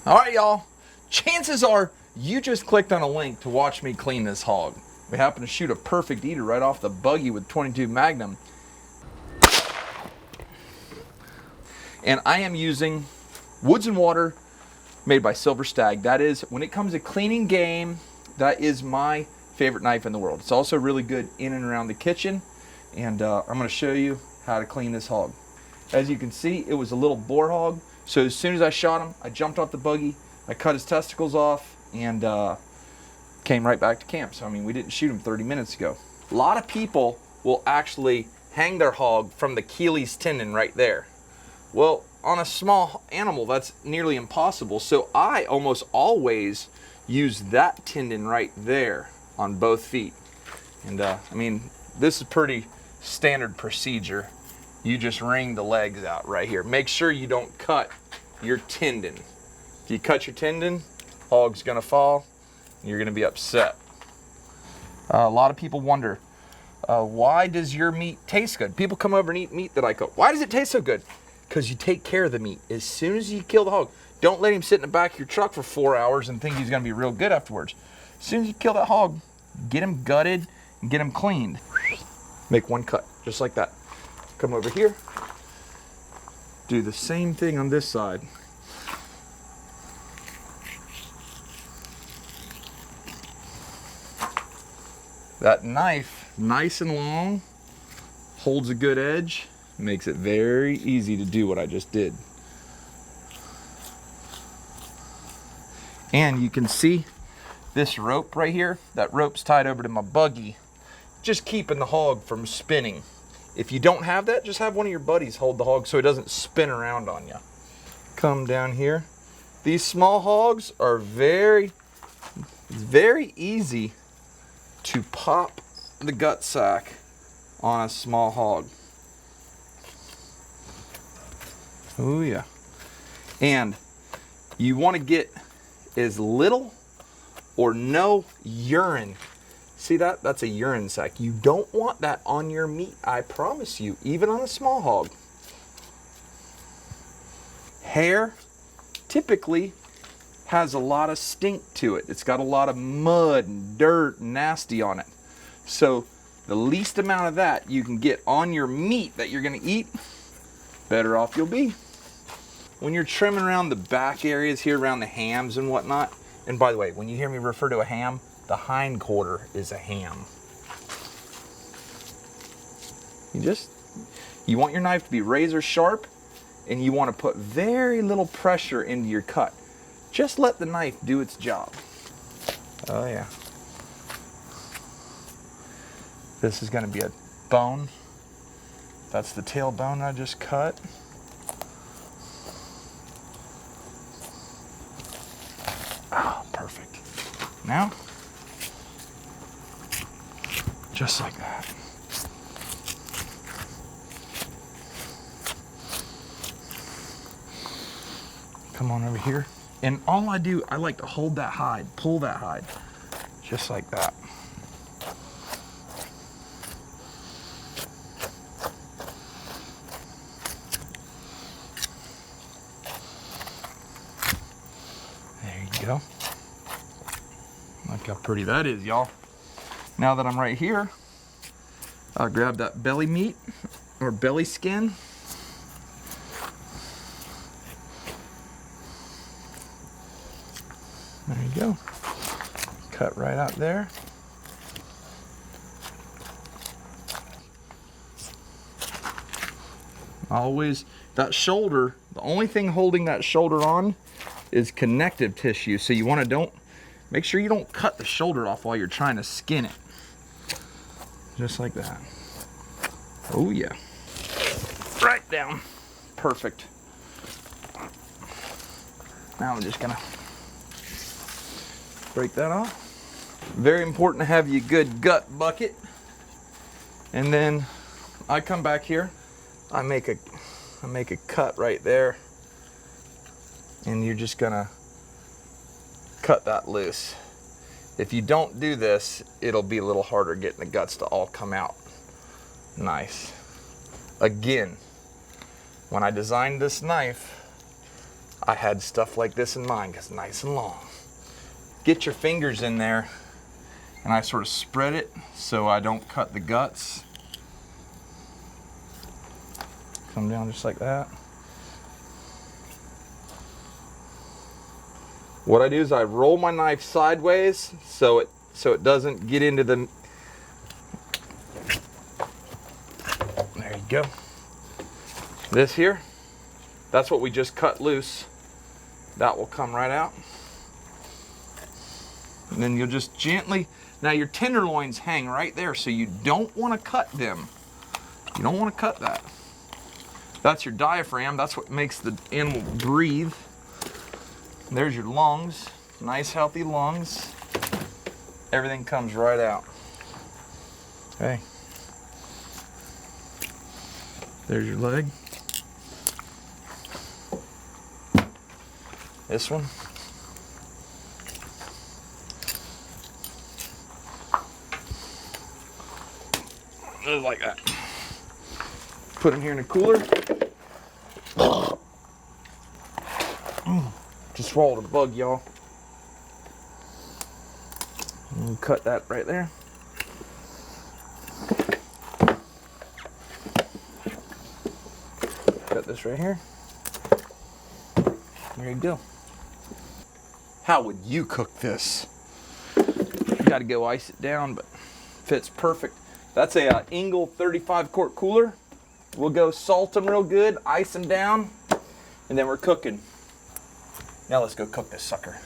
All right, y'all. Chances are you just clicked on a link to watch me clean this hog. We happen to shoot a perfect eater right off the buggy with 22 Magnum. And I am using Woods and Water made by Silver Stag. That is, when it comes to cleaning game, that is my favorite knife in the world. It's also really good in and around the kitchen. And I'm going to show you how to clean this hog. As you can see, it was a little boar hog. So as soon as I shot him, I jumped off the buggy, I cut his testicles off, and came right back to camp. So I mean, we didn't shoot him 30 minutes ago. A lot of people will actually hang their hog from the Achilles tendon right there. Well, on a small animal, that's nearly impossible. So I almost always use that tendon right there on both feet. And I mean, this is pretty standard procedure. You just wring the legs out right here. Make sure you don't cut your tendon. If you cut your tendon, hog's gonna fall, and you're gonna be upset. A lot of people wonder, why does your meat taste good? People come over and eat meat that I cook. Why does it taste so good? Because you take care of the meat. As soon as you kill the hog, don't let him sit in the back of your truck for 4 hours and think he's gonna be real good afterwards. As soon as you kill that hog, get him gutted and get him cleaned. Make one cut, just like that. Come over here, do the same thing on this side. That knife, nice and long, holds a good edge, makes it very easy to do what I just did. And you can see this rope right here, that rope's tied over to my buggy, just keeping the hog from spinning. If you don't have that, just have one of your buddies hold the hog so it doesn't spin around on you. Come down here. These small hogs are very easy to pop the gut sack on a small hog. Oh yeah. And you want to get as little or no urine. See that? That's a urine sac. You don't want that on your meat, I promise you, even on a small hog. Hair typically has a lot of stink to it. It's got a lot of mud and dirt and nasty on it. So the least amount of that you can get on your meat that you're gonna eat, better off you'll be. When you're trimming around the back areas here, around the hams and whatnot, and by the way, when you hear me refer to a ham, the hind quarter is a ham. You want your knife to be razor sharp, and you want to put very little pressure into your cut. Just let the knife do its job. Oh yeah. This is going to be a bone. That's the tailbone I just cut. Oh, perfect. Now, just like that. Come on over here. And all I do, I like to hold that hide, pull that hide, just like that. There you go. Look how pretty that is, y'all. Now that I'm right here, I'll grab that belly meat or belly skin. There you go. Cut right out there. Always, that shoulder, the only thing holding that shoulder on is connective tissue. So you want to make sure you don't cut the shoulder off while you're trying to skin it. Just like that. Oh yeah. Right down. Perfect. Now I'm just gonna break that off. Very important to have your good gut bucket. And then I come back here, I make a cut right there, and you're just gonna cut that loose. If you don't do this, it'll be a little harder getting the guts to all come out. Nice. Again, when I designed this knife, I had stuff like this in mind because it's nice and long. Get your fingers in there, and I sort of spread it so I don't cut the guts. Come down just like that. What I do is I roll my knife sideways so it doesn't get into the. There you go. This here, that's what we just cut loose. That will come right out. And then you'll just gently, now your tenderloins hang right there, so you don't want to cut them. You don't want to cut that. That's your diaphragm. That's what makes the animal breathe. There's your lungs. Nice healthy lungs. Everything comes right out. Okay. There's your leg. This one. Just like that. Put them here in a cooler. Just swallowed a bug, y'all. We'll cut that right there. Cut this right here. There you go. How would you cook this? You gotta go ice it down, but fits perfect. That's a Engel 35 quart cooler. We'll go salt them real good, ice them down, and then we're cooking. Now let's go cook this sucker.